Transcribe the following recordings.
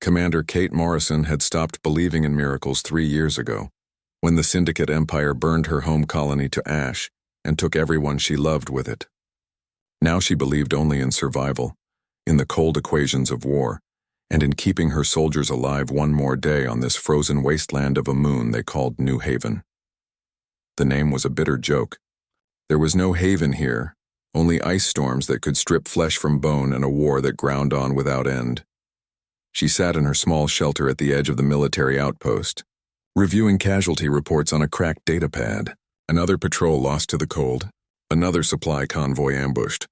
Commander Kate Morrison had stopped believing in miracles 3 years ago, when the Syndicate Empire burned her home colony to ash and took everyone she loved with it. Now she believed only in survival, in the cold equations of war, and in keeping her soldiers alive one more day on this frozen wasteland of a moon they called New Haven. The name was a bitter joke. There was no haven here, only ice storms that could strip flesh from bone and a war that ground on without end. She sat in her small shelter at the edge of the military outpost, reviewing casualty reports on a cracked datapad. Another patrol lost to the cold, another supply convoy ambushed,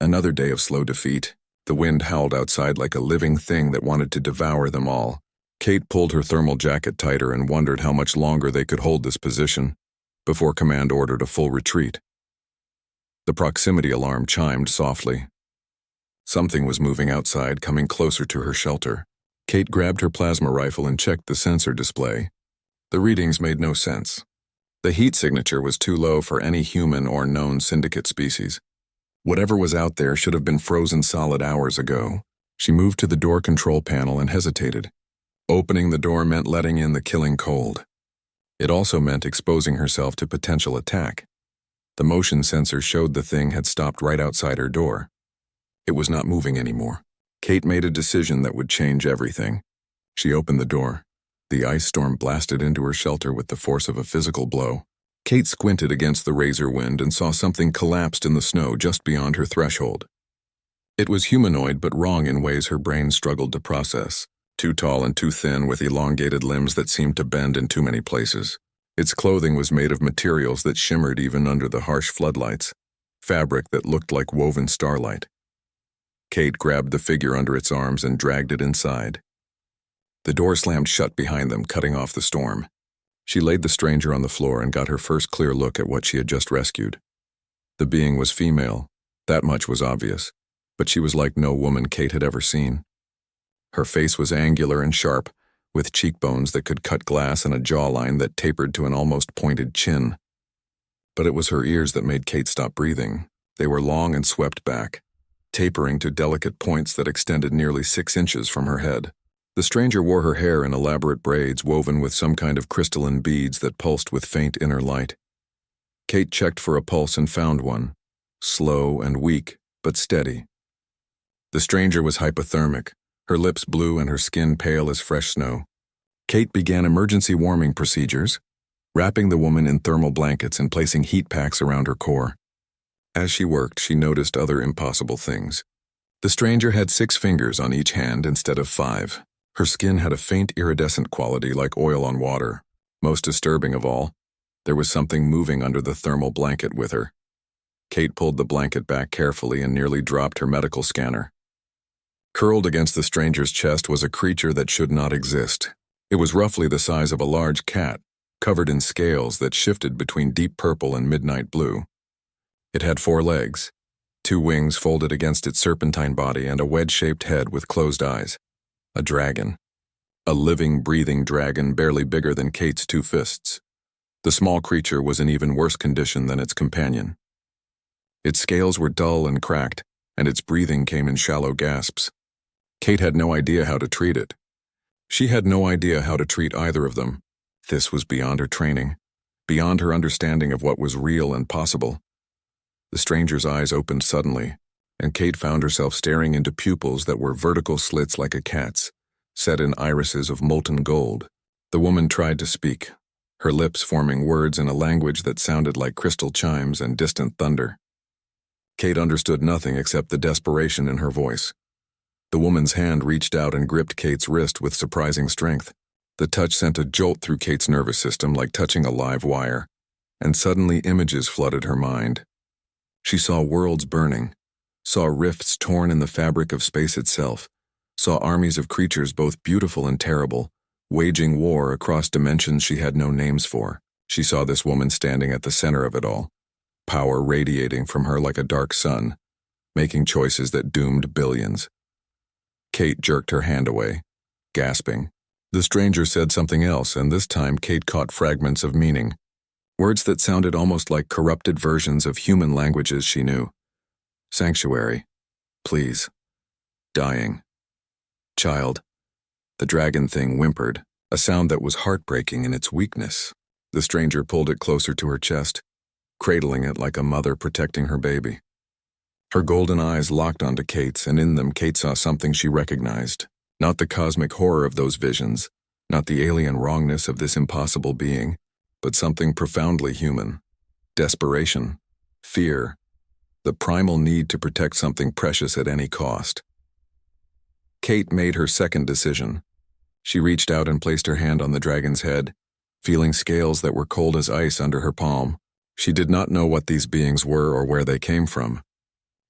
another day of slow defeat. The wind howled outside like a living thing that wanted to devour them all. Kate pulled her thermal jacket tighter and wondered how much longer they could hold this position before command ordered a full retreat. The proximity alarm chimed softly. Something was moving outside, coming closer to her shelter. Kate grabbed her plasma rifle and checked the sensor display. The readings made no sense. The heat signature was too low for any human or known syndicate species. Whatever was out there should have been frozen solid hours ago. She moved to the door control panel and hesitated. Opening the door meant letting in the killing cold. It also meant exposing herself to potential attack. The motion sensor showed the thing had stopped right outside her door. It was not moving anymore. Kate made a decision that would change everything. She opened the door. The ice storm blasted into her shelter with the force of a physical blow. Kate squinted against the razor wind and saw something collapsed in the snow just beyond her threshold. It was humanoid but wrong in ways her brain struggled to process. Too tall and too thin with elongated limbs that seemed to bend in too many places. Its clothing was made of materials that shimmered even under the harsh floodlights, fabric that looked like woven starlight. Kate grabbed the figure under its arms and dragged it inside. The door slammed shut behind them, cutting off the storm. She laid the stranger on the floor and got her first clear look at what she had just rescued. The being was female, that much was obvious, but she was like no woman Kate had ever seen. Her face was angular and sharp, with cheekbones that could cut glass and a jawline that tapered to an almost pointed chin. But it was her ears that made Kate stop breathing. They were long and swept back, tapering to delicate points that extended nearly 6 inches from her head. The stranger wore her hair in elaborate braids woven with some kind of crystalline beads that pulsed with faint inner light. Kate checked for a pulse and found one, slow and weak, but steady. The stranger was hypothermic, her lips blue and her skin pale as fresh snow. Kate began emergency warming procedures, wrapping the woman in thermal blankets and placing heat packs around her core. As she worked, she noticed other impossible things. The stranger had 6 fingers on each hand instead of 5. Her skin had a faint iridescent quality like oil on water. Most disturbing of all, there was something moving under the thermal blanket with her. Kate pulled the blanket back carefully and nearly dropped her medical scanner. Curled against the stranger's chest was a creature that should not exist. It was roughly the size of a large cat, covered in scales that shifted between deep purple and midnight blue. It had 4 legs, 2 wings folded against its serpentine body, and a wedge-shaped head with closed eyes. A dragon. A living, breathing dragon barely bigger than Kate's 2 fists. The small creature was in even worse condition than its companion. Its scales were dull and cracked, and its breathing came in shallow gasps. Kate had no idea how to treat it. She had no idea how to treat either of them. This was beyond her training, beyond her understanding of what was real and possible. The stranger's eyes opened suddenly, and Kate found herself staring into pupils that were vertical slits like a cat's, set in irises of molten gold. The woman tried to speak, her lips forming words in a language that sounded like crystal chimes and distant thunder. Kate understood nothing except the desperation in her voice. The woman's hand reached out and gripped Kate's wrist with surprising strength. The touch sent a jolt through Kate's nervous system like touching a live wire, and suddenly images flooded her mind. She saw worlds burning, saw rifts torn in the fabric of space itself, saw armies of creatures both beautiful and terrible, waging war across dimensions she had no names for. She saw this woman standing at the center of it all, power radiating from her like a dark sun, making choices that doomed billions. Kate jerked her hand away, gasping. The stranger said something else, and this time Kate caught fragments of meaning. Words that sounded almost like corrupted versions of human languages she knew. Sanctuary. Please. Dying. Child. The dragon thing whimpered, a sound that was heartbreaking in its weakness. The stranger pulled it closer to her chest, cradling it like a mother protecting her baby. Her golden eyes locked onto Kate's, and in them Kate saw something she recognized. Not the cosmic horror of those visions, not the alien wrongness of this impossible being, but something profoundly human. Desperation, fear, the primal need to protect something precious at any cost. Kate made her second decision. She reached out and placed her hand on the dragon's head, feeling scales that were cold as ice under her palm. She did not know what these beings were or where they came from.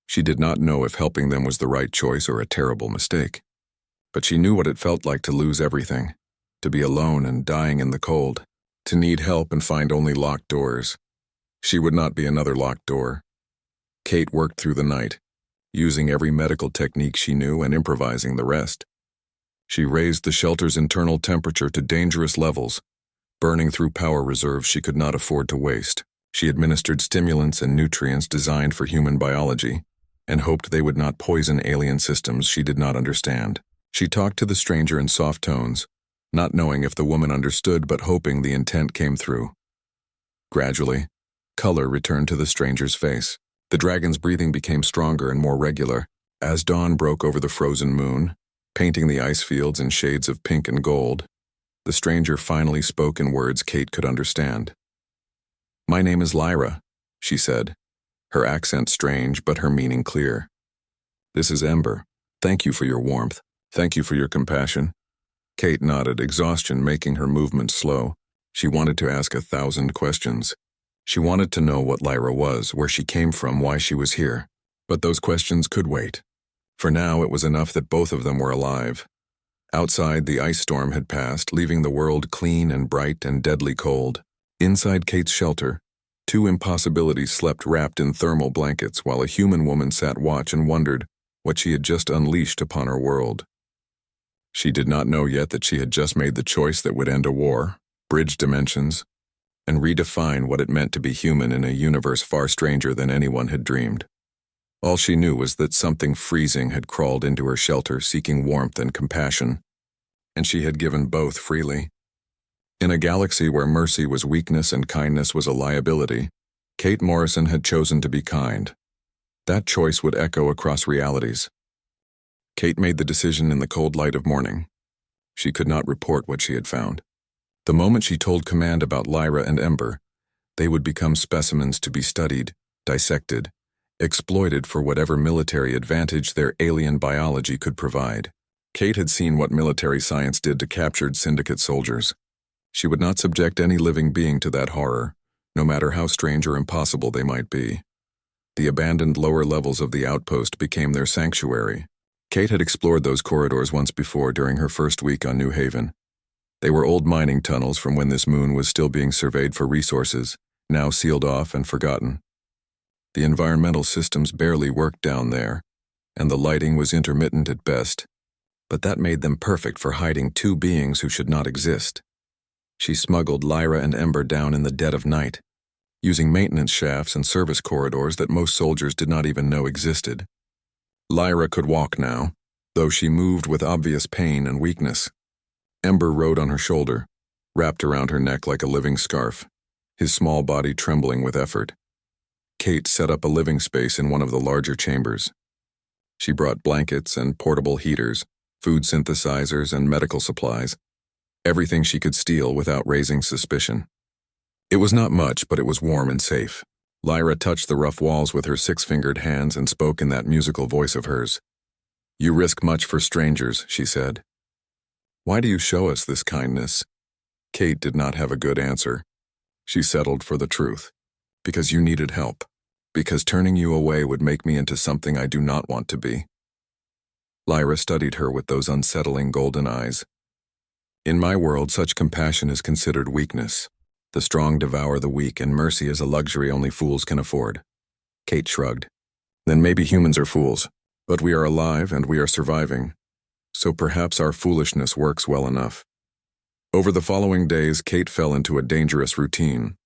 She did not know if helping them was the right choice or a terrible mistake. But she knew what it felt like to lose everything, to be alone and dying in the cold, to need help and find only locked doors. She would not be another locked door. Kate worked through the night, using every medical technique she knew and improvising the rest. She raised the shelter's internal temperature to dangerous levels, burning through power reserves she could not afford to waste. She administered stimulants and nutrients designed for human biology, and hoped they would not poison alien systems she did not understand. She talked to the stranger in soft tones, not knowing if the woman understood but hoping the intent came through. Gradually, color returned to the stranger's face. The dragon's breathing became stronger and more regular, as dawn broke over the frozen moon, painting the ice fields in shades of pink and gold. The stranger finally spoke in words Kate could understand. "My name is Lyra," she said, her accent strange but her meaning clear. "This is Ember. Thank you for your warmth. Thank you for your compassion." Kate nodded, exhaustion making her movements slow. She wanted to ask 1,000 questions. She wanted to know what Lyra was, where she came from, why she was here. But those questions could wait. For now, it was enough that both of them were alive. Outside, the ice storm had passed, leaving the world clean and bright and deadly cold. Inside Kate's shelter, two impossibilities slept wrapped in thermal blankets while a human woman sat watch and wondered what she had just unleashed upon her world. She did not know yet that she had just made the choice that would end a war, bridge dimensions, and redefine what it meant to be human in a universe far stranger than anyone had dreamed. All she knew was that something freezing had crawled into her shelter seeking warmth and compassion, and she had given both freely. In a galaxy where mercy was weakness and kindness was a liability, Kate Morrison had chosen to be kind. That choice would echo across realities. Kate made the decision in the cold light of morning. She could not report what she had found. The moment she told Command about Lyra and Ember, they would become specimens to be studied, dissected, exploited for whatever military advantage their alien biology could provide. Kate had seen what military science did to captured Syndicate soldiers. She would not subject any living being to that horror, no matter how strange or impossible they might be. The abandoned lower levels of the outpost became their sanctuary. Kate had explored those corridors once before during her first week on New Haven. They were old mining tunnels from when this moon was still being surveyed for resources, now sealed off and forgotten. The environmental systems barely worked down there, and the lighting was intermittent at best, but that made them perfect for hiding two beings who should not exist. She smuggled Lyra and Ember down in the dead of night, using maintenance shafts and service corridors that most soldiers did not even know existed. Lyra could walk now, though she moved with obvious pain and weakness. Ember rode on her shoulder, wrapped around her neck like a living scarf, his small body trembling with effort. Kate set up a living space in one of the larger chambers. She brought blankets and portable heaters, food synthesizers and medical supplies, everything she could steal without raising suspicion. It was not much, but it was warm and safe. Lyra touched the rough walls with her six-fingered hands and spoke in that musical voice of hers. "You risk much for strangers," she said. "Why do you show us this kindness?" Kate did not have a good answer. She settled for the truth. "Because you needed help. Because turning you away would make me into something I do not want to be." Lyra studied her with those unsettling golden eyes. "In my world, such compassion is considered weakness. The strong devour the weak, and mercy is a luxury only fools can afford." Kate shrugged. "Then maybe humans are fools, but we are alive and we are surviving, so perhaps our foolishness works well enough." Over the following days, Kate fell into a dangerous routine.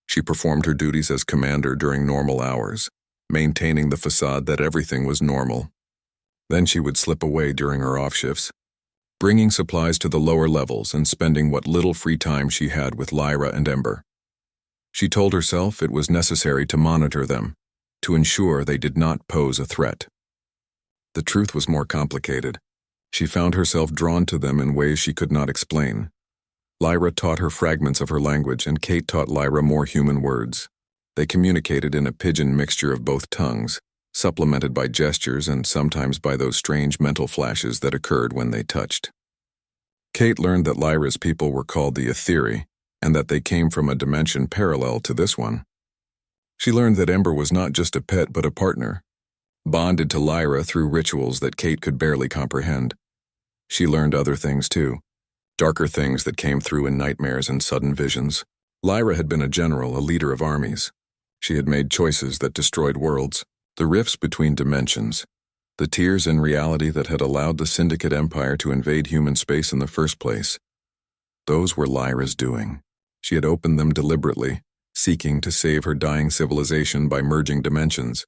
She performed her duties as commander during normal hours, maintaining the facade that everything was normal. Then she would slip away during her off shifts, bringing supplies to the lower levels and spending what little free time she had with Lyra and Ember. She told herself it was necessary to monitor them, to ensure they did not pose a threat. The truth was more complicated. She found herself drawn to them in ways she could not explain. Lyra taught her fragments of her language, and Kate taught Lyra more human words. They communicated in a pidgin mixture of both tongues, supplemented by gestures and sometimes by those strange mental flashes that occurred when they touched. Kate learned that Lyra's people were called the Etheri, and that they came from a dimension parallel to this one. She learned that Ember was not just a pet but a partner, bonded to Lyra through rituals that Kate could barely comprehend. She learned other things too, darker things that came through in nightmares and sudden visions. Lyra had been a general, a leader of armies. She had made choices that destroyed worlds, the rifts between dimensions, the tears in reality that had allowed the Syndicate Empire to invade human space in the first place. Those were Lyra's doing. She had opened them deliberately, seeking to save her dying civilization by merging dimensions.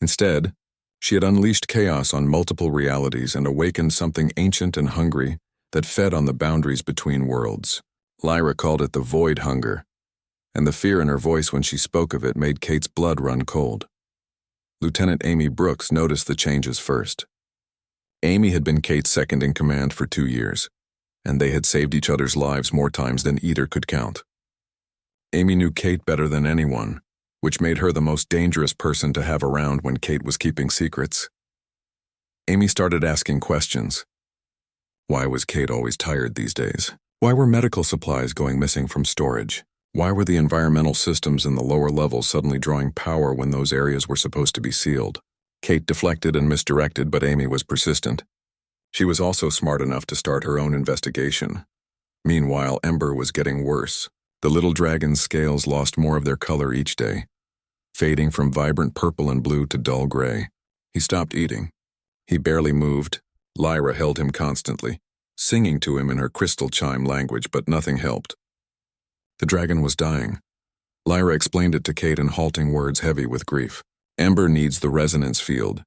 Instead, she had unleashed chaos on multiple realities and awakened something ancient and hungry that fed on the boundaries between worlds. Lyra called it the void hunger, and the fear in her voice when she spoke of it made Kate's blood run cold. Lieutenant Amy Brooks noticed the changes first. Amy had been Kate's second-in-command for 2 years, and they had saved each other's lives more times than either could count. Amy knew Kate better than anyone, which made her the most dangerous person to have around when Kate was keeping secrets. Amy started asking questions. Why was Kate always tired these days? Why were medical supplies going missing from storage? Why were the environmental systems in the lower levels suddenly drawing power when those areas were supposed to be sealed? Kate deflected and misdirected, but Amy was persistent. She was also smart enough to start her own investigation. Meanwhile, Ember was getting worse. The little dragon's scales lost more of their color each day, fading from vibrant purple and blue to dull gray. He stopped eating. He barely moved. Lyra held him constantly, singing to him in her crystal chime language, but nothing helped. The dragon was dying. Lyra explained it to Kate in halting words heavy with grief. Ember needs the resonance field,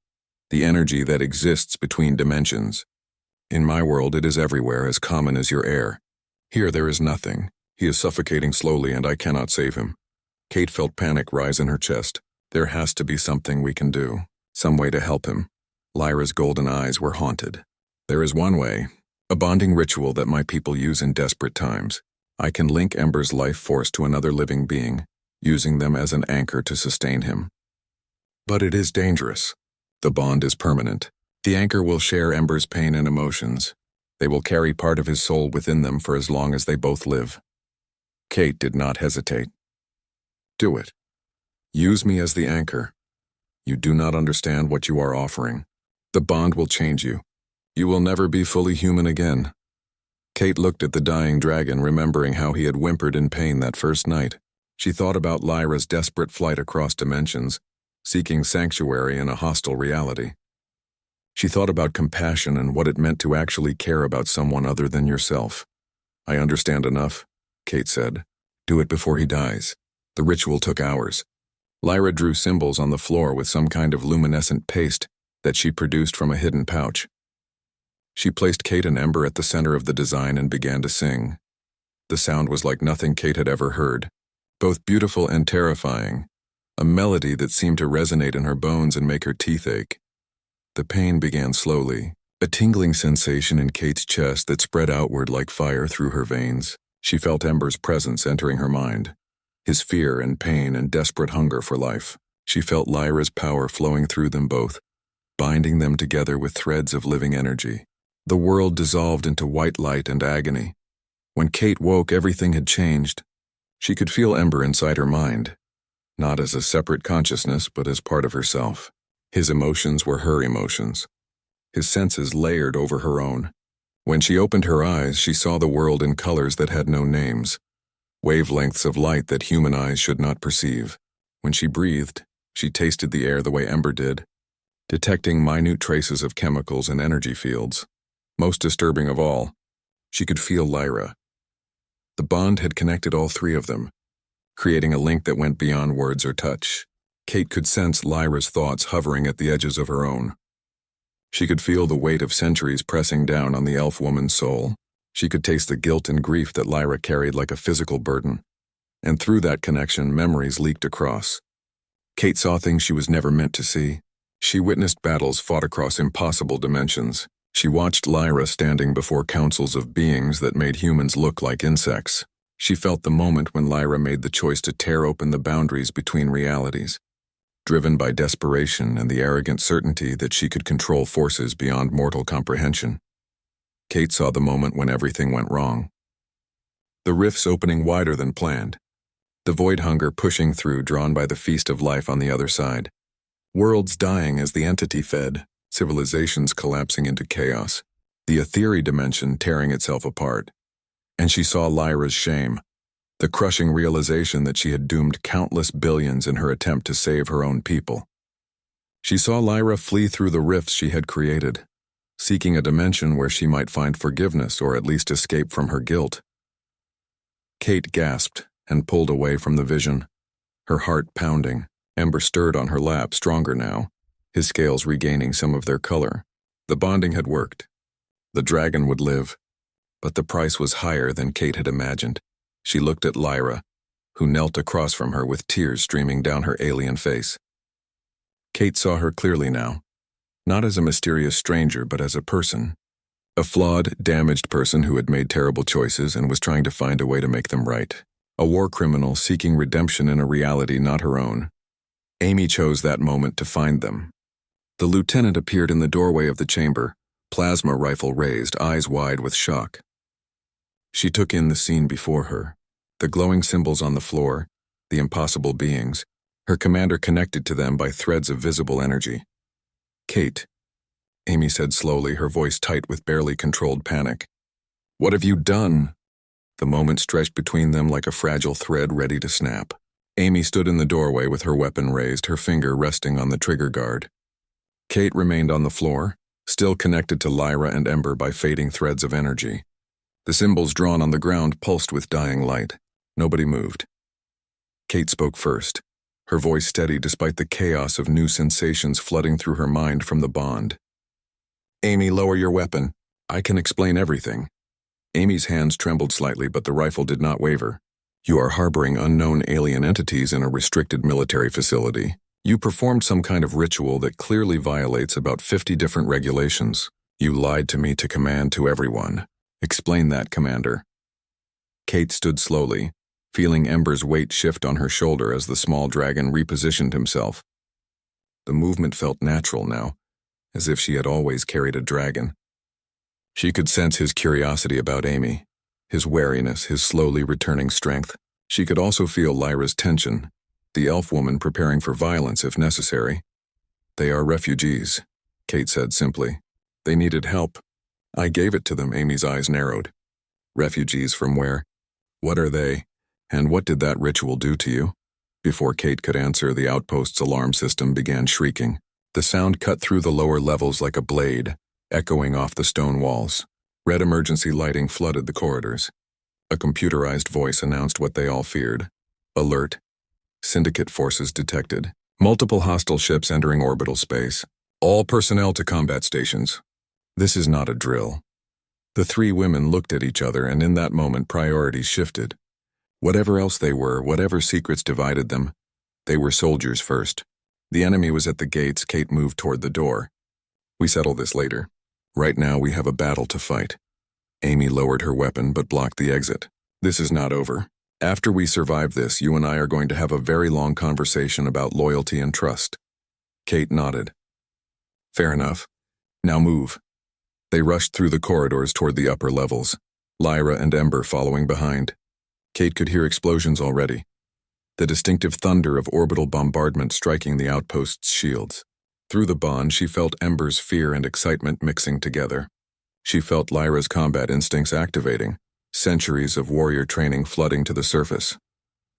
the energy that exists between dimensions. In my world, it is everywhere, as common as your air. Here there is nothing. He is suffocating slowly, and I cannot save him. Kate felt panic rise in her chest. There has to be something we can do, some way to help him. Lyra's golden eyes were haunted. There is one way, a bonding ritual that my people use in desperate times. I can link Ember's life force to another living being, using them as an anchor to sustain him. But it is dangerous. The bond is permanent. The anchor will share Ember's pain and emotions. They will carry part of his soul within them for as long as they both live. Kate did not hesitate. Do it. Use me as the anchor. You do not understand what you are offering. The bond will change you. You will never be fully human again. Kate looked at the dying dragon, remembering how he had whimpered in pain that first night. She thought about Lyra's desperate flight across dimensions, seeking sanctuary in a hostile reality. She thought about compassion and what it meant to actually care about someone other than yourself. I understand enough, Kate said. Do it before he dies. The ritual took hours. Lyra drew symbols on the floor with some kind of luminescent paste that she produced from a hidden pouch. She placed Kate and Ember at the center of the design and began to sing. The sound was like nothing Kate had ever heard, both beautiful and terrifying, a melody that seemed to resonate in her bones and make her teeth ache. The pain began slowly, a tingling sensation in Kate's chest that spread outward like fire through her veins. She felt Ember's presence entering her mind, his fear and pain and desperate hunger for life. She felt Lyra's power flowing through them both, binding them together with threads of living energy. The world dissolved into white light and agony. When Kate woke, everything had changed. She could feel Ember inside her mind, not as a separate consciousness, but as part of herself. His emotions were her emotions, his senses layered over her own. When she opened her eyes, she saw the world in colors that had no names, wavelengths of light that human eyes should not perceive. When she breathed, she tasted the air the way Ember did, detecting minute traces of chemicals and energy fields. Most disturbing of all, she could feel Lyra. The bond had connected all three of them, creating a link that went beyond words or touch. Kate could sense Lyra's thoughts hovering at the edges of her own. She could feel the weight of centuries pressing down on the elf woman's soul. She could taste the guilt and grief that Lyra carried like a physical burden. And through that connection, memories leaked across. Kate saw things she was never meant to see. She witnessed battles fought across impossible dimensions. She watched Lyra standing before councils of beings that made humans look like insects. She felt the moment when Lyra made the choice to tear open the boundaries between realities. Driven by desperation and the arrogant certainty that she could control forces beyond mortal comprehension. Kate saw the moment when everything went wrong. The rifts opening wider than planned. The void hunger pushing through, drawn by the feast of life on the other side. Worlds dying as the entity fed, civilizations collapsing into chaos, the ethereal dimension tearing itself apart. And she saw Lyra's shame, the crushing realization that she had doomed countless billions in her attempt to save her own people. She saw Lyra flee through the rifts she had created, seeking a dimension where she might find forgiveness or at least escape from her guilt. Kate gasped and pulled away from the vision, her heart pounding. Ember stirred on her lap, stronger now, his scales regaining some of their color. The bonding had worked. The dragon would live, but the price was higher than Kate had imagined. She looked at Lyra, who knelt across from her with tears streaming down her alien face. Kate saw her clearly now, not as a mysterious stranger but as a person. A flawed, damaged person who had made terrible choices and was trying to find a way to make them right. A war criminal seeking redemption in a reality not her own. Amy chose that moment to find them. The lieutenant appeared in the doorway of the chamber, plasma rifle raised, eyes wide with shock. She took in the scene before her. The glowing symbols on the floor, the impossible beings, her commander connected to them by threads of visible energy. Kate, Amy said slowly, her voice tight with barely controlled panic. What have you done? The moment stretched between them like a fragile thread ready to snap. Amy stood in the doorway with her weapon raised, her finger resting on the trigger guard. Kate remained on the floor, still connected to Lyra and Ember by fading threads of energy. The symbols drawn on the ground pulsed with dying light. Nobody moved. Kate spoke first, her voice steady despite the chaos of new sensations flooding through her mind from the bond. Amy, lower your weapon. I can explain everything. Amy's hands trembled slightly, but the rifle did not waver. You are harboring unknown alien entities in a restricted military facility. You performed some kind of ritual that clearly violates about 50 different regulations. You lied to me to command to everyone. Explain that, Commander. Kate stood slowly, feeling Ember's weight shift on her shoulder as the small dragon repositioned himself. The movement felt natural now, as if she had always carried a dragon. She could sense his curiosity about Amy, his wariness, his slowly returning strength. She could also feel Lyra's tension, the elf woman preparing for violence if necessary. They are refugees, Kate said simply. They needed help. I gave it to them. Amy's eyes narrowed. Refugees from where? What are they? And what did that ritual do to you? Before Kate could answer, the outpost's alarm system began shrieking. The sound cut through the lower levels like a blade, echoing off the stone walls. Red emergency lighting flooded the corridors. A computerized voice announced what they all feared. Alert. Syndicate forces detected. Multiple hostile ships entering orbital space. All personnel to combat stations. This is not a drill. The three women looked at each other, and in that moment priorities shifted. Whatever else they were, whatever secrets divided them, they were soldiers first. The enemy was at the gates. Kate moved toward the door. We settle this later. Right now we have a battle to fight. Amy lowered her weapon but blocked the exit. This is not over. After we survive this, you and I are going to have a very long conversation about loyalty and trust. Kate nodded. Fair enough. Now move. They rushed through the corridors toward the upper levels, Lyra and Ember following behind. Kate could hear explosions already, the distinctive thunder of orbital bombardment striking the outpost's shields. Through the bond, she felt Ember's fear and excitement mixing together. She felt Lyra's combat instincts activating, centuries of warrior training flooding to the surface.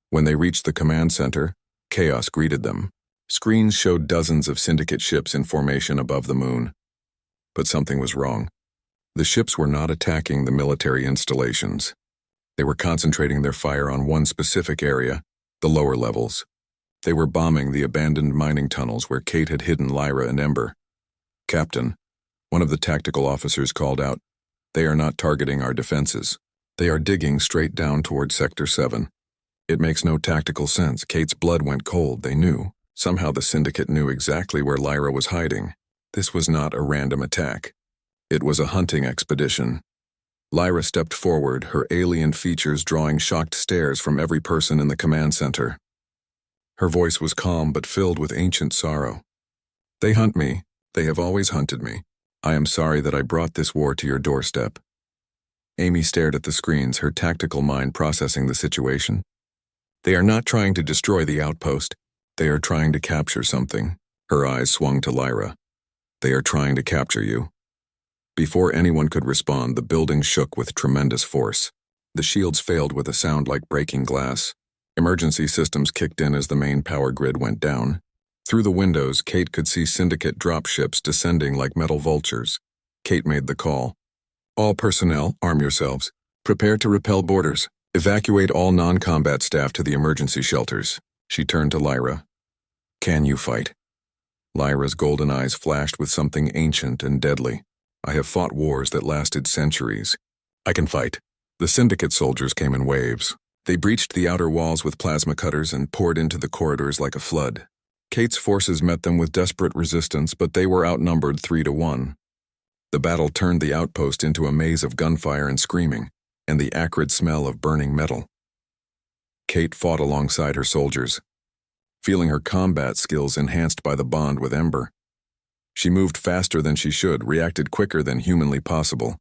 When they reached the command center, chaos greeted them. Screens showed dozens of syndicate ships in formation above the moon. But something was wrong. The ships were not attacking the military installations. They were concentrating their fire on one specific area, the lower levels. They were bombing the abandoned mining tunnels where Kate had hidden Lyra and Ember. Captain, One of the tactical officers called out, "They are not targeting our defenses. They are digging straight down toward Sector 7. It makes no tactical sense. Kate's blood went cold. They knew. Somehow the syndicate knew exactly where Lyra was hiding. This was not a random attack. It was a hunting expedition. Lyra stepped forward, her alien features drawing shocked stares from every person in the command center. Her voice was calm but filled with ancient sorrow. "They hunt me. They have always hunted me. I am sorry that I brought this war to your doorstep." Amy stared at the screens, her tactical mind processing the situation. "They are not trying to destroy the outpost. They are trying to capture something." Her eyes swung to Lyra. "They are trying to capture you." Before anyone could respond, the building shook with tremendous force. The shields failed with a sound like breaking glass. Emergency systems kicked in as the main power grid went down. Through the windows, Kate could see syndicate dropships descending like metal vultures. Kate made the call. "All personnel, arm yourselves. Prepare to repel boarders. Evacuate all non-combat staff to the emergency shelters." She turned to Lyra. "Can you fight?" Lyra's golden eyes flashed with something ancient and deadly. "I have fought wars that lasted centuries. I can fight." The syndicate soldiers came in waves. They breached the outer walls with plasma cutters and poured into the corridors like a flood. Kate's forces met them with desperate resistance, but they were outnumbered 3-1. The battle turned the outpost into a maze of gunfire and screaming, and the acrid smell of burning metal. Kate fought alongside her soldiers, feeling her combat skills enhanced by the bond with Ember. She moved faster than she should, reacted quicker than humanly possible.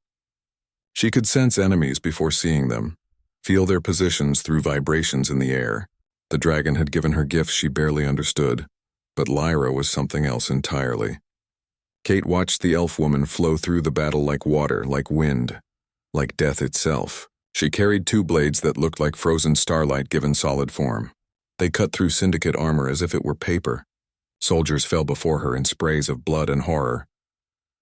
She could sense enemies before seeing them, feel their positions through vibrations in the air. The dragon had given her gifts she barely understood, but Lyra was something else entirely. Kate watched the elf woman flow through the battle like water, like wind, like death itself. She carried two blades that looked like frozen starlight given solid form. They cut through syndicate armor as if it were paper. Soldiers fell before her in sprays of blood and horror.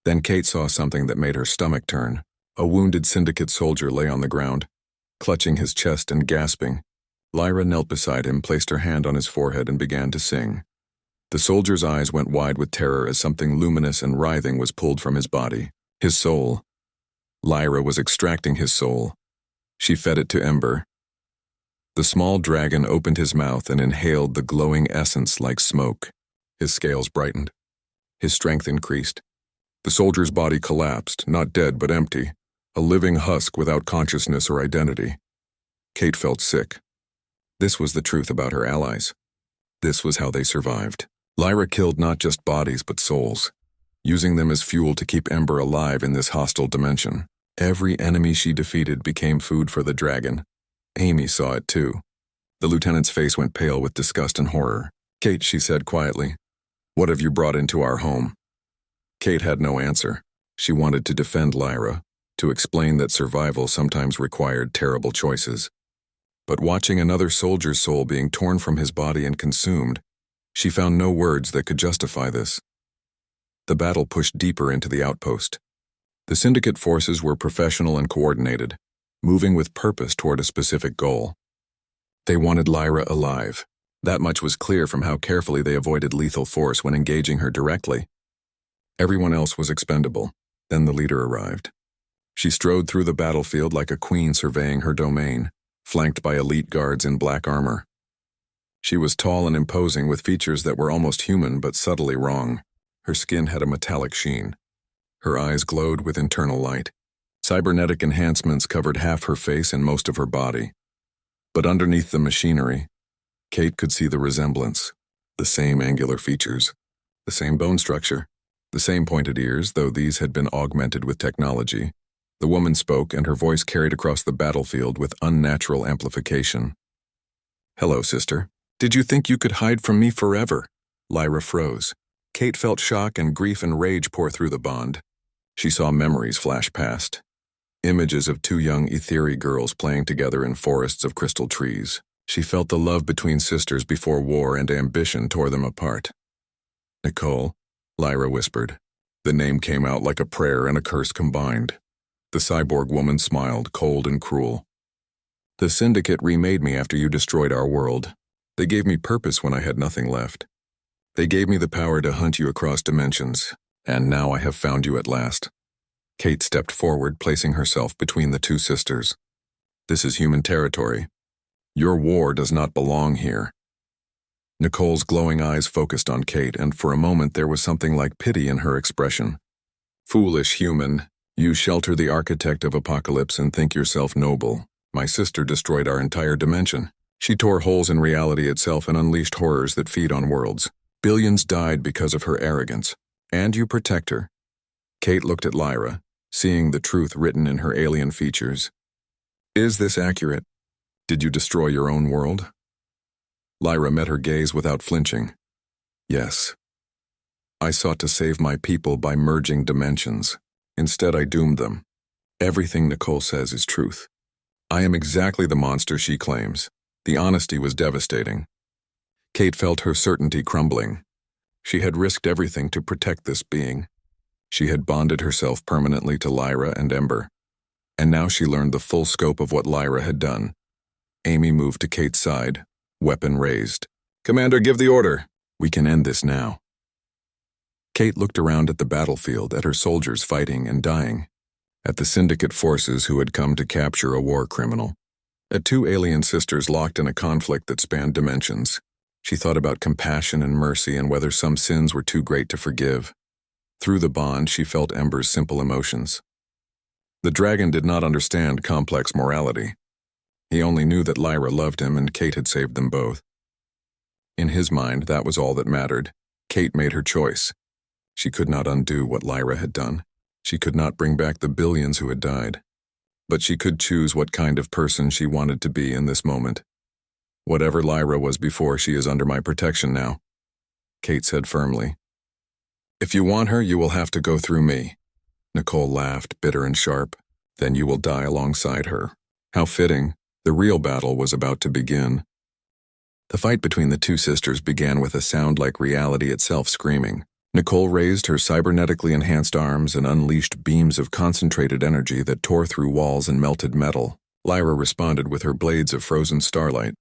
Then Kate saw something that made her stomach turn. A wounded syndicate soldier lay on the ground, clutching his chest and gasping. Lyra knelt beside him, placed her hand on his forehead, and began to sing. The soldier's eyes went wide with terror as something luminous and writhing was pulled from his body. His soul. Lyra was extracting his soul. She fed it to Ember. The small dragon opened his mouth and inhaled the glowing essence like smoke. His scales brightened. His strength increased. The soldier's body collapsed, not dead but empty, a living husk without consciousness or identity. Kate felt sick. This was the truth about her allies. This was how they survived. Lyra killed not just bodies but souls, using them as fuel to keep Ember alive in this hostile dimension. Every enemy she defeated became food for the dragon. Amy saw it too. The lieutenant's face went pale with disgust and horror. "Kate," she said quietly, "what have you brought into our home?" Kate had no answer. She wanted to defend Lyra, to explain that survival sometimes required terrible choices. But watching another soldier's soul being torn from his body and consumed, she found no words that could justify this. The battle pushed deeper into the outpost. The syndicate forces were professional and coordinated, moving with purpose toward a specific goal. They wanted Lyra alive. That much was clear from how carefully they avoided lethal force when engaging her directly. Everyone else was expendable. Then the leader arrived. She strode through the battlefield like a queen surveying her domain, flanked by elite guards in black armor. She was tall and imposing with features that were almost human but subtly wrong. Her skin had a metallic sheen. Her eyes glowed with internal light. Cybernetic enhancements covered half her face and most of her body. But underneath the machinery, Kate could see the resemblance, the same angular features, the same bone structure, the same pointed ears, though these had been augmented with technology. The woman spoke, and her voice carried across the battlefield with unnatural amplification. "Hello, sister. Did you think you could hide from me forever?" Lyra froze. Kate felt shock and grief and rage pour through the bond. She saw memories flash past. Images of two young ethereal girls playing together in forests of crystal trees. She felt the love between sisters before war and ambition tore them apart. "Nicole," Lyra whispered. The name came out like a prayer and a curse combined. The cyborg woman smiled, cold and cruel. "The Syndicate remade me after you destroyed our world. They gave me purpose when I had nothing left. They gave me the power to hunt you across dimensions. And now I have found you at last. Kate stepped forward, placing herself between the two sisters. This is human territory. Your war does not belong here. Nicole's glowing eyes focused on Kate, and for a moment there was something like pity in her expression. Foolish human, you shelter the architect of apocalypse and think yourself noble. My sister destroyed our entire dimension. She tore holes in reality itself and unleashed horrors that feed on worlds. Billions died because of her arrogance. And you protect her. Kate looked at Lyra, seeing the truth written in her alien features. Is this accurate? Did you destroy your own world? Lyra met her gaze without flinching. Yes. I sought to save my people by merging dimensions. Instead, I doomed them. Everything Nicole says is truth. I am exactly the monster she claims. The honesty was devastating. Kate felt her certainty crumbling. She had risked everything to protect this being. She had bonded herself permanently to Lyra and Ember. And now she learned the full scope of what Lyra had done. Amy moved to Kate's side, weapon raised. Commander, give the order. We can end this now. Kate looked around at the battlefield, at her soldiers fighting and dying, at the syndicate forces who had come to capture a war criminal, at two alien sisters locked in a conflict that spanned dimensions. She thought about compassion and mercy and whether some sins were too great to forgive. Through the bond, she felt Ember's simple emotions. The dragon did not understand complex morality. He only knew that Lyra loved him and Kate had saved them both. In his mind, that was all that mattered. Kate made her choice. She could not undo what Lyra had done. She could not bring back the billions who had died. But she could choose what kind of person she wanted to be in this moment. Whatever Lyra was before, she is under my protection now, Kate said firmly. If you want her, you will have to go through me. Nicole laughed, bitter and sharp. Then you will die alongside her. How fitting. The real battle was about to begin. The fight between the two sisters began with a sound like reality itself screaming. Nicole raised her cybernetically enhanced arms and unleashed beams of concentrated energy that tore through walls and melted metal. Lyra responded with her blades of frozen starlight,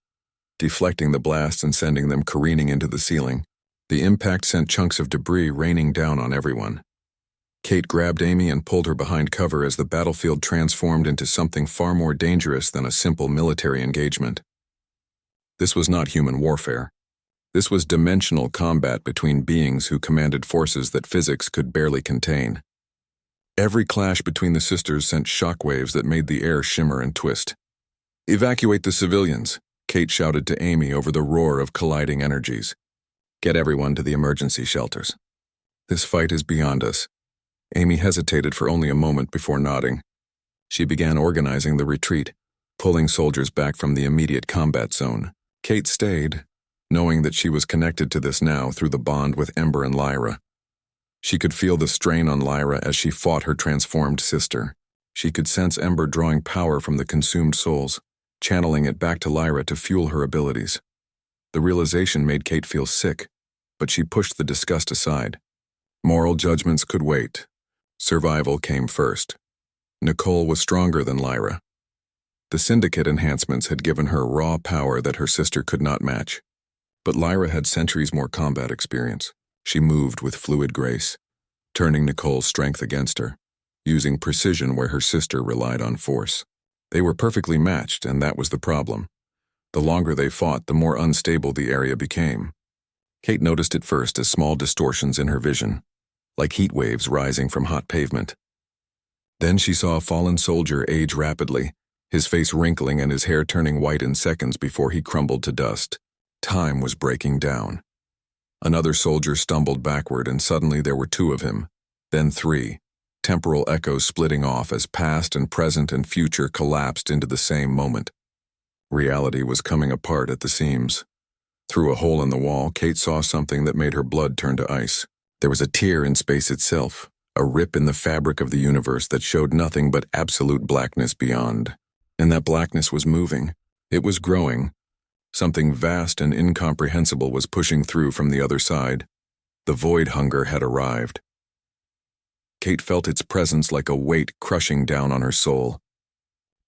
deflecting the blasts and sending them careening into the ceiling. The impact sent chunks of debris raining down on everyone. Kate grabbed Amy and pulled her behind cover as the battlefield transformed into something far more dangerous than a simple military engagement. This was not human warfare. This was dimensional combat between beings who commanded forces that physics could barely contain. Every clash between the sisters sent shockwaves that made the air shimmer and twist. Evacuate the civilians, Kate shouted to Amy over the roar of colliding energies. Get everyone to the emergency shelters. This fight is beyond us. Amy hesitated for only a moment before nodding. She began organizing the retreat, pulling soldiers back from the immediate combat zone. Kate stayed, knowing that she was connected to this now through the bond with Ember and Lyra. She could feel the strain on Lyra as she fought her transformed sister. She could sense Ember drawing power from the consumed souls, channeling it back to Lyra to fuel her abilities. The realization made Kate feel sick, but she pushed the disgust aside. Moral judgments could wait. Survival came first. Nicole was stronger than Lyra. The syndicate enhancements had given her raw power that her sister could not match. But Lyra had centuries more combat experience. She moved with fluid grace, turning Nicole's strength against her, using precision where her sister relied on force. They were perfectly matched, and that was the problem. The longer they fought, the more unstable the area became. Kate noticed it first as small distortions in her vision, like heat waves rising from hot pavement. Then she saw a fallen soldier age rapidly, his face wrinkling and his hair turning white in seconds before he crumbled to dust. Time was breaking down. Another soldier stumbled backward, and suddenly there were two of him, then three, temporal echoes splitting off as past and present and future collapsed into the same moment. Reality was coming apart at the seams. Through a hole in the wall, Kate saw something that made her blood turn to ice. There was a tear in space itself, a rip in the fabric of the universe that showed nothing but absolute blackness beyond. And that blackness was moving. It was growing. Something vast and incomprehensible was pushing through from the other side. The void hunger had arrived. Kate felt its presence like a weight crushing down on her soul.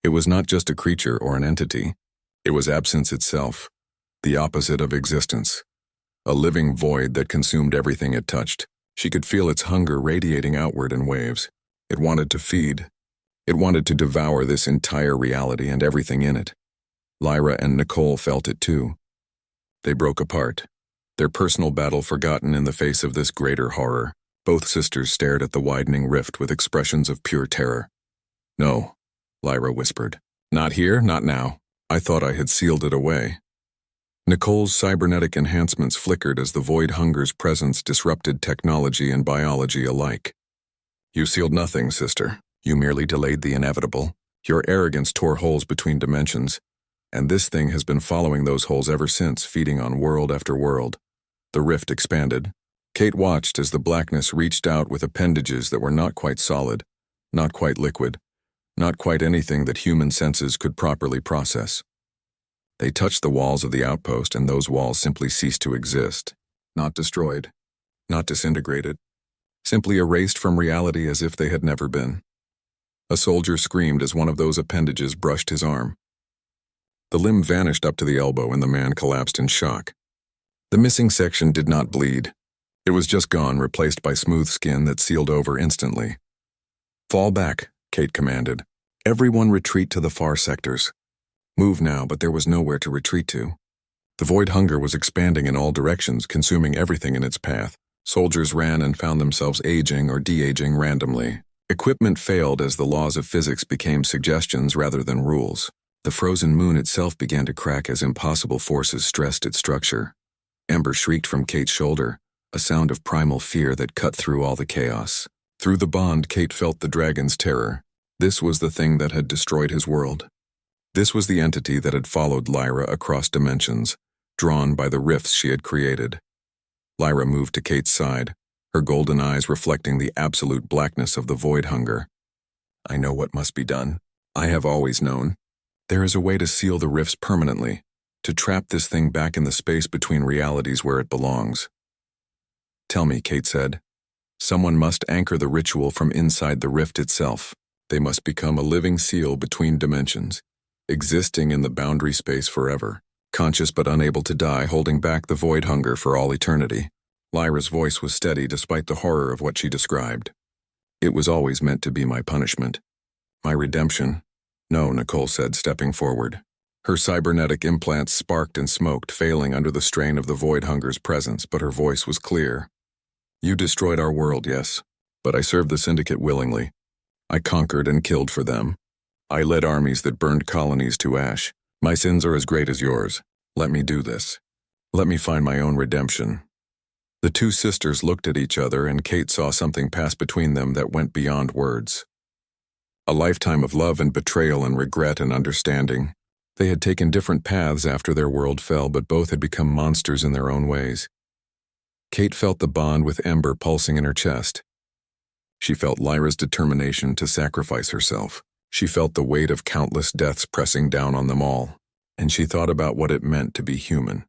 It was not just a creature or an entity. It was absence itself, the opposite of existence. A living void that consumed everything it touched. She could feel its hunger radiating outward in waves. It wanted to feed. It wanted to devour this entire reality and everything in it. Lyra and Nicole felt it too. They broke apart, their personal battle forgotten in the face of this greater horror. Both sisters stared at the widening rift with expressions of pure terror. "No," Lyra whispered. "Not here, not now. I thought I had sealed it away." Nicole's cybernetic enhancements flickered as the void hunger's presence disrupted technology and biology alike. "You sealed nothing, sister. You merely delayed the inevitable. Your arrogance tore holes between dimensions, and this thing has been following those holes ever since, feeding on world after world." The rift expanded. Kate watched as the blackness reached out with appendages that were not quite solid, not quite liquid, not quite anything that human senses could properly process. They touched the walls of the outpost, and those walls simply ceased to exist. Not destroyed, not disintegrated, simply erased from reality as if they had never been. A soldier screamed as one of those appendages brushed his arm. The limb vanished up to the elbow, and the man collapsed in shock. The missing section did not bleed. It was just gone, replaced by smooth skin that sealed over instantly. "Fall back," Kate commanded. "Everyone retreat to the far sectors." Move now, but there was nowhere to retreat to. The void hunger was expanding in all directions, consuming everything in its path. Soldiers ran and found themselves aging or de-aging randomly. Equipment failed as the laws of physics became suggestions rather than rules. The frozen moon itself began to crack as impossible forces stressed its structure. Ember shrieked from Kate's shoulder, a sound of primal fear that cut through all the chaos. Through the bond, Kate felt the dragon's terror. This was the thing that had destroyed his world. This was the entity that had followed Lyra across dimensions, drawn by the rifts she had created. Lyra moved to Kate's side, her golden eyes reflecting the absolute blackness of the void hunger. "I know what must be done. I have always known. There is a way to seal the rifts permanently, to trap this thing back in the space between realities where it belongs." "Tell me," Kate said. "Someone must anchor the ritual from inside the rift itself. They must become a living seal between dimensions, existing in the boundary space forever, conscious but unable to die, holding back the void hunger for all eternity." Lyra's voice was steady despite the horror of what she described. "It was always meant to be my punishment. My redemption." "No," Nicole said, stepping forward. Her cybernetic implants sparked and smoked, failing under the strain of the void hunger's presence, but her voice was clear. "You destroyed our world, yes, but I served the Syndicate willingly. I conquered and killed for them. I led armies that burned colonies to ash. My sins are as great as yours. Let me do this. Let me find my own redemption." The two sisters looked at each other, and Kate saw something pass between them that went beyond words. A lifetime of love and betrayal and regret and understanding. They had taken different paths after their world fell, but both had become monsters in their own ways. Kate felt the bond with Ember pulsing in her chest. She felt Lyra's determination to sacrifice herself. She felt the weight of countless deaths pressing down on them all, and she thought about what it meant to be human.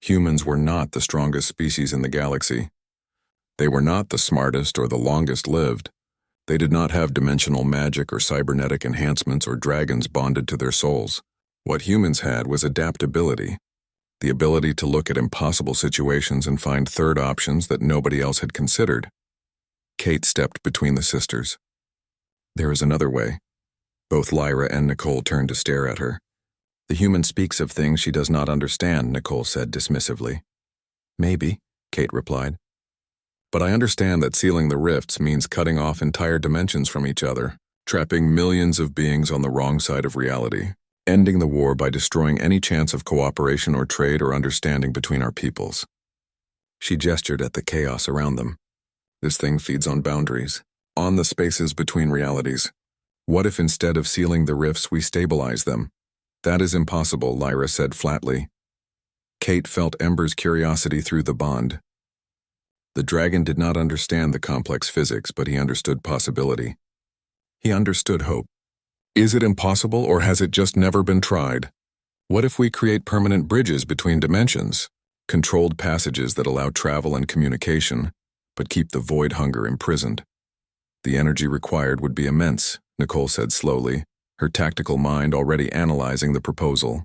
Humans were not the strongest species in the galaxy. They were not the smartest or the longest lived. They did not have dimensional magic or cybernetic enhancements or dragons bonded to their souls. What humans had was adaptability, the ability to look at impossible situations and find third options that nobody else had considered. Kate stepped between the sisters. "There is another way." Both Lyra and Nicole turned to stare at her. "The human speaks of things she does not understand," Nicole said dismissively. "Maybe," Kate replied. "But I understand that sealing the rifts means cutting off entire dimensions from each other, trapping millions of beings on the wrong side of reality, ending the war by destroying any chance of cooperation or trade or understanding between our peoples." She gestured at the chaos around them. "This thing feeds on boundaries, on the spaces between realities. What if instead of sealing the rifts we stabilize them?" "That is impossible," Lyra said flatly. Kate felt Ember's curiosity through the bond. The dragon did not understand the complex physics, but he understood possibility. He understood hope. Is it impossible, or has it just never been tried? What if we create permanent bridges between dimensions, controlled passages that allow travel and communication, but keep the void hunger imprisoned? The energy required would be immense, Nicole said slowly, her tactical mind already analyzing the proposal.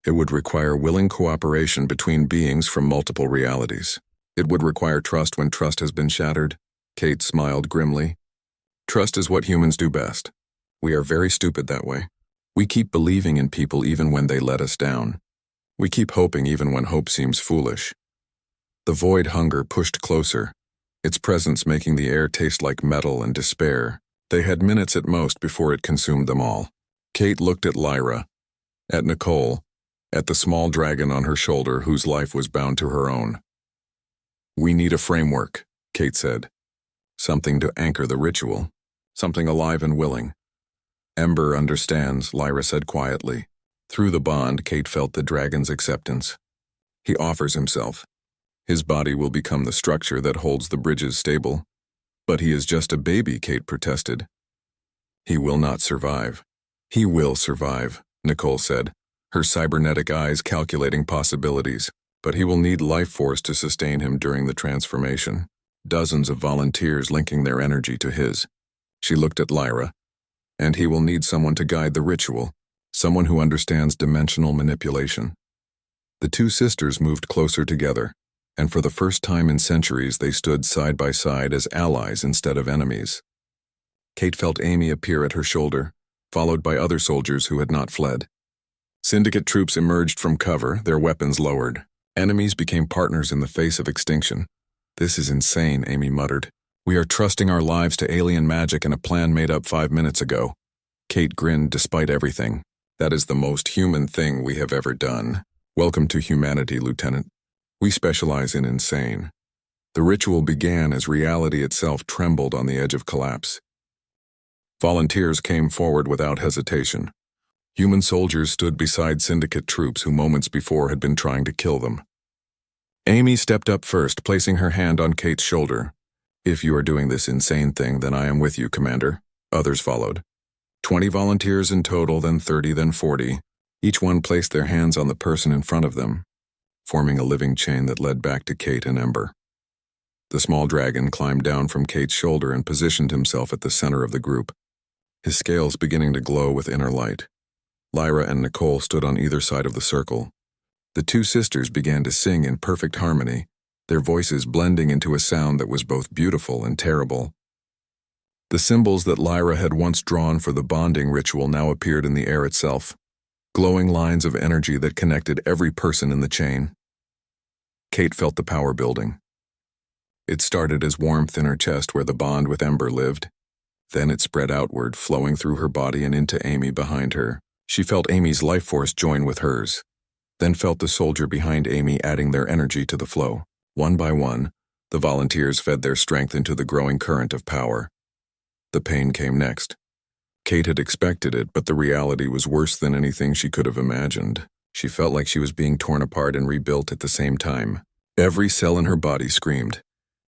It would require willing cooperation between beings from multiple realities. It would require trust when trust has been shattered. Kate smiled grimly. Trust is what humans do best. We are very stupid that way. We keep believing in people even when they let us down. We keep hoping even when hope seems foolish. The void hunger pushed closer, its presence making the air taste like metal and despair. They had minutes at most before it consumed them all. Kate looked at Lyra, at Nicole, at the small dragon on her shoulder whose life was bound to her own. We need a framework, Kate said. Something to anchor the ritual, something alive and willing. Ember understands, Lyra said quietly. Through the bond, Kate felt the dragon's acceptance. He offers himself. His body will become the structure that holds the bridges stable. But he is just a baby, Kate protested. He will not survive. He will survive, Nicole said, her cybernetic eyes calculating possibilities. But he will need life force to sustain him during the transformation. Dozens of volunteers linking their energy to his. She looked at Lyra. And he will need someone to guide the ritual, someone who understands dimensional manipulation. The two sisters moved closer together, and for the first time in centuries they stood side by side as allies instead of enemies. Kate felt Amy appear at her shoulder, followed by other soldiers who had not fled. Syndicate troops emerged from cover, their weapons lowered. Enemies became partners in the face of extinction. This is insane, Amy muttered. We are trusting our lives to alien magic and a plan made up 5 minutes ago. Kate grinned despite everything. That is the most human thing we have ever done. Welcome to humanity, Lieutenant. We specialize in insane. The ritual began as reality itself trembled on the edge of collapse. Volunteers came forward without hesitation. Human soldiers stood beside syndicate troops who moments before had been trying to kill them. Amy stepped up first, placing her hand on Kate's shoulder. If you are doing this insane thing, then I am with you, Commander. Others followed. 20 volunteers in total, then 30, then 40. Each one placed their hands on the person in front of them, forming a living chain that led back to Kate and Ember. The small dragon climbed down from Kate's shoulder and positioned himself at the center of the group, his scales beginning to glow with inner light. Lyra and Nicole stood on either side of the circle. The two sisters began to sing in perfect harmony, their voices blending into a sound that was both beautiful and terrible. The symbols that Lyra had once drawn for the bonding ritual now appeared in the air itself, glowing lines of energy that connected every person in the chain. Kate felt the power building. It started as warmth in her chest where the bond with Ember lived. Then it spread outward, flowing through her body and into Amy behind her. She felt Amy's life force join with hers, then felt the soldier behind Amy adding their energy to the flow. One by one, the volunteers fed their strength into the growing current of power. The pain came next. Kate had expected it, but the reality was worse than anything she could have imagined. She felt like she was being torn apart and rebuilt at the same time. Every cell in her body screamed.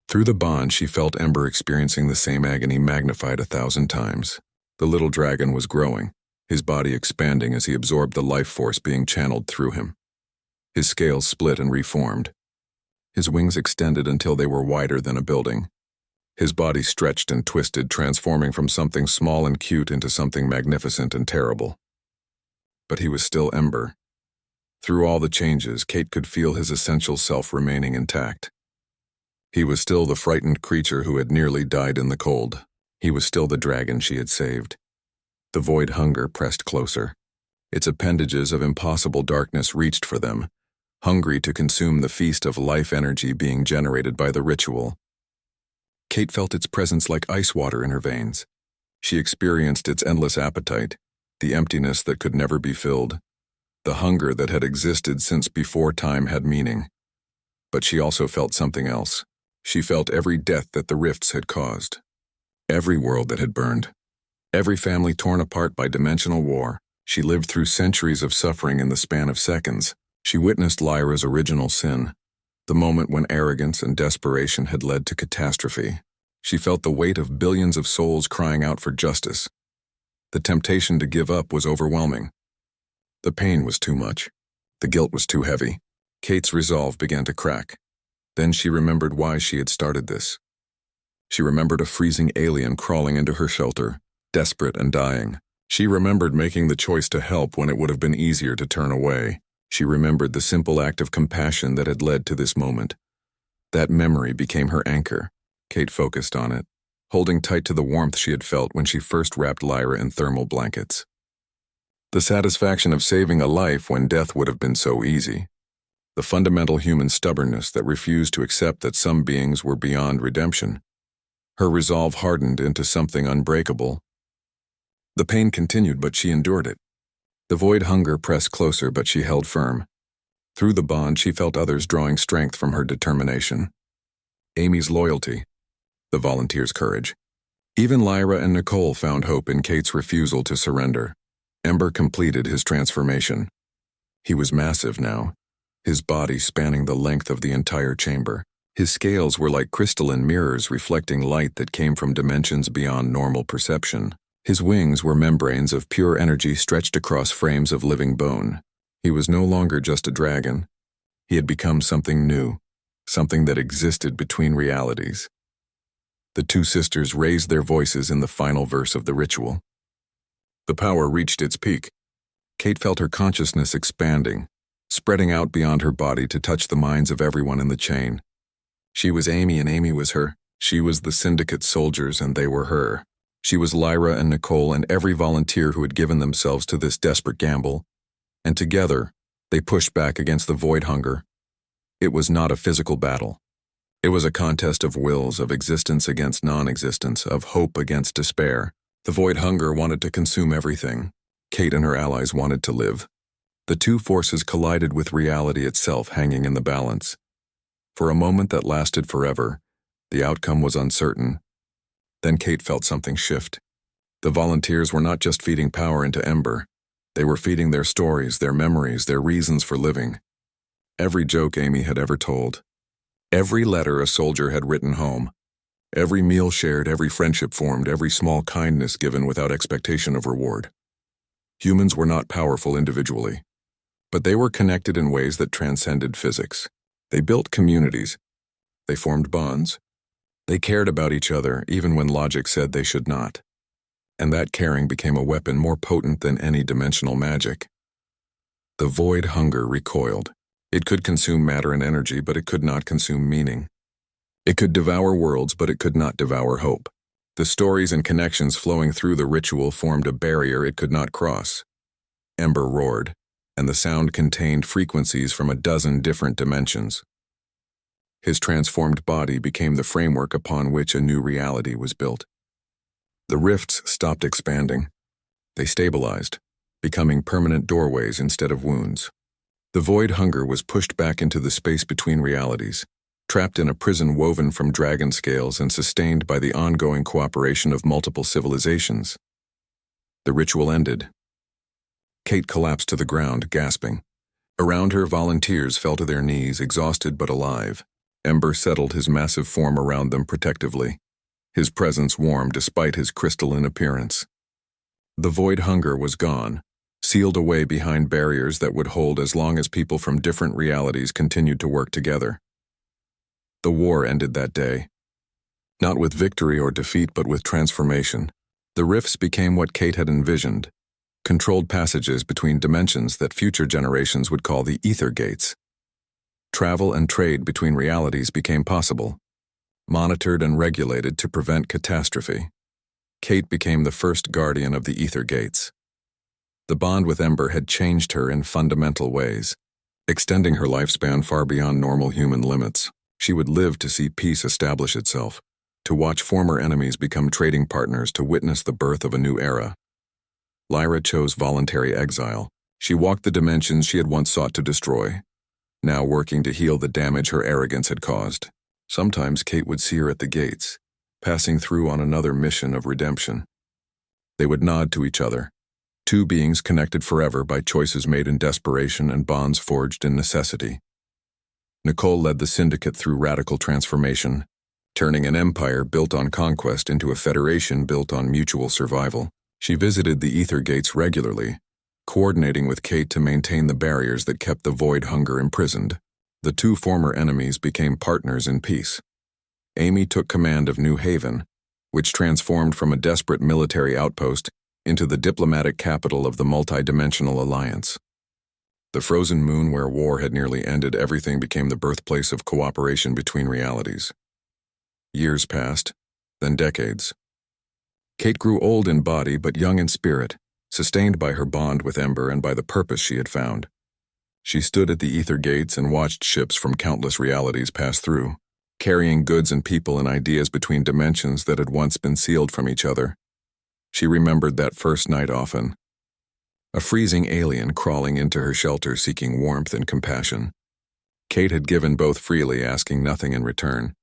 Through the bond, she felt Ember experiencing the same agony magnified 1,000 times. The little dragon was growing, his body expanding as he absorbed the life force being channeled through him. His scales split and reformed. His wings extended until they were wider than a building. His body stretched and twisted, transforming from something small and cute into something magnificent and terrible. But he was still Ember. Through all the changes, Kate could feel his essential self remaining intact. He was still the frightened creature who had nearly died in the cold. He was still the dragon she had saved. The void hunger pressed closer. Its appendages of impossible darkness reached for them, hungry to consume the feast of life energy being generated by the ritual. Kate felt its presence like ice water in her veins. She experienced its endless appetite, the emptiness that could never be filled, the hunger that had existed since before time had meaning. But she also felt something else. She felt every death that the rifts had caused, every world that had burned, every family torn apart by dimensional war. She lived through centuries of suffering in the span of seconds. She witnessed Lyra's original sin, the moment when arrogance and desperation had led to catastrophe. She felt the weight of billions of souls crying out for justice. The temptation to give up was overwhelming. The pain was too much. The guilt was too heavy. Kate's resolve began to crack. Then she remembered why she had started this. She remembered a freezing alien crawling into her shelter, desperate and dying. She remembered making the choice to help when it would have been easier to turn away. She remembered the simple act of compassion that had led to this moment. That memory became her anchor. Kate focused on it, holding tight to the warmth she had felt when she first wrapped Lyra in thermal blankets. The satisfaction of saving a life when death would have been so easy. The fundamental human stubbornness that refused to accept that some beings were beyond redemption. Her resolve hardened into something unbreakable. The pain continued, but she endured it. The void hunger pressed closer, but she held firm. Through the bond, she felt others drawing strength from her determination. Amy's loyalty, the volunteers' courage. Even Lyra and Nicole found hope in Kate's refusal to surrender. Ember completed his transformation. He was massive now, his body spanning the length of the entire chamber. His scales were like crystalline mirrors reflecting light that came from dimensions beyond normal perception. His wings were membranes of pure energy stretched across frames of living bone. He was no longer just a dragon. He had become something new, something that existed between realities. The two sisters raised their voices in the final verse of the ritual. The power reached its peak. Kate felt her consciousness expanding, spreading out beyond her body to touch the minds of everyone in the chain. She was Amy and Amy was her. She was the Syndicate soldiers and they were her. She was Lyra and Nicole and every volunteer who had given themselves to this desperate gamble. And together, they pushed back against the void hunger. It was not a physical battle. It was a contest of wills, of existence against non-existence, of hope against despair. The void hunger wanted to consume everything. Kate and her allies wanted to live. The two forces collided with reality itself hanging in the balance. For a moment that lasted forever, the outcome was uncertain. Then Kate felt something shift. The volunteers were not just feeding power into Ember. They were feeding their stories, their memories, their reasons for living. Every joke Amy had ever told. Every letter a soldier had written home. Every meal shared, every friendship formed, every small kindness given without expectation of reward. Humans were not powerful individually, but they were connected in ways that transcended physics. They built communities. They formed bonds. They cared about each other even when logic said they should not. And that caring became a weapon more potent than any dimensional magic. The void hunger recoiled. It could consume matter and energy, but it could not consume meaning. It could devour worlds, but it could not devour hope. The stories and connections flowing through the ritual formed a barrier it could not cross. Ember roared, and the sound contained frequencies from a dozen different dimensions. His transformed body became the framework upon which a new reality was built. The rifts stopped expanding. They stabilized, becoming permanent doorways instead of wounds. The void hunger was pushed back into the space between realities, trapped in a prison woven from dragon scales and sustained by the ongoing cooperation of multiple civilizations. The ritual ended. Kate collapsed to the ground, gasping. Around her, volunteers fell to their knees, exhausted but alive. Ember settled his massive form around them protectively, his presence warm despite his crystalline appearance. The void hunger was gone, sealed away behind barriers that would hold as long as people from different realities continued to work together. The war ended that day. Not with victory or defeat, but with transformation. The rifts became what Kate had envisioned, controlled passages between dimensions that future generations would call the ether gates. Travel and trade between realities became possible, monitored and regulated to prevent catastrophe. Kate became the first guardian of the ether gates. The bond with Ember had changed her in fundamental ways, extending her lifespan far beyond normal human limits. She would live to see peace establish itself, to watch former enemies become trading partners, to witness the birth of a new era. Lyra chose voluntary exile. She walked the dimensions she had once sought to destroy, now working to heal the damage her arrogance had caused. Sometimes Kate would see her at the gates, passing through on another mission of redemption. They would nod to each other, two beings connected forever by choices made in desperation and bonds forged in necessity. Nicole led the Syndicate through radical transformation, turning an empire built on conquest into a federation built on mutual survival. She visited the ether gates regularly, coordinating with Kate to maintain the barriers that kept the void hunger imprisoned. The two former enemies became partners in peace. Amy took command of New Haven, which transformed from a desperate military outpost into the diplomatic capital of the multidimensional alliance. The frozen moon where war had nearly ended everything became the birthplace of cooperation between realities. Years passed, then decades. Kate grew old in body but young in spirit, sustained by her bond with Ember and by the purpose she had found. She stood at the ether gates and watched ships from countless realities pass through, carrying goods and people and ideas between dimensions that had once been sealed from each other. She remembered that first night often. A freezing alien crawling into her shelter seeking warmth and compassion. Kate had given both freely, asking nothing in return.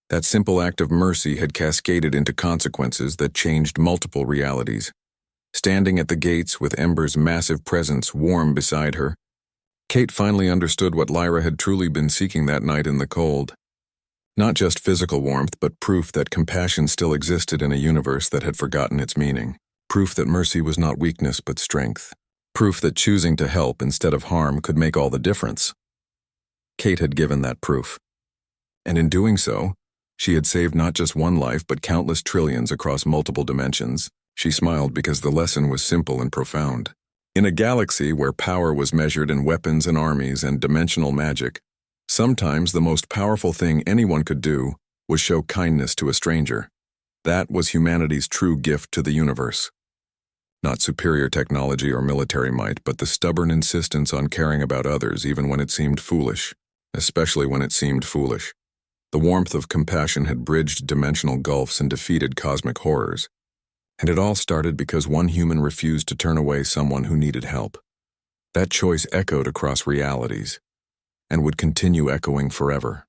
That simple act of mercy had cascaded into consequences that changed multiple realities. Standing at the gates with Ember's massive presence warm beside her, Kate finally understood what Lyra had truly been seeking that night in the cold. Not just physical warmth, but proof that compassion still existed in a universe that had forgotten its meaning. Proof that mercy was not weakness but strength. Proof that choosing to help instead of harm could make all the difference. Kate had given that proof. And in doing so, she had saved not just one life but countless trillions across multiple dimensions. She smiled because the lesson was simple and profound. In a galaxy where power was measured in weapons and armies and dimensional magic, sometimes the most powerful thing anyone could do was show kindness to a stranger. That was humanity's true gift to the universe. Not superior technology or military might, but the stubborn insistence on caring about others even when it seemed foolish, especially when it seemed foolish. The warmth of compassion had bridged dimensional gulfs and defeated cosmic horrors. And it all started because one human refused to turn away someone who needed help. That choice echoed across realities, and would continue echoing forever.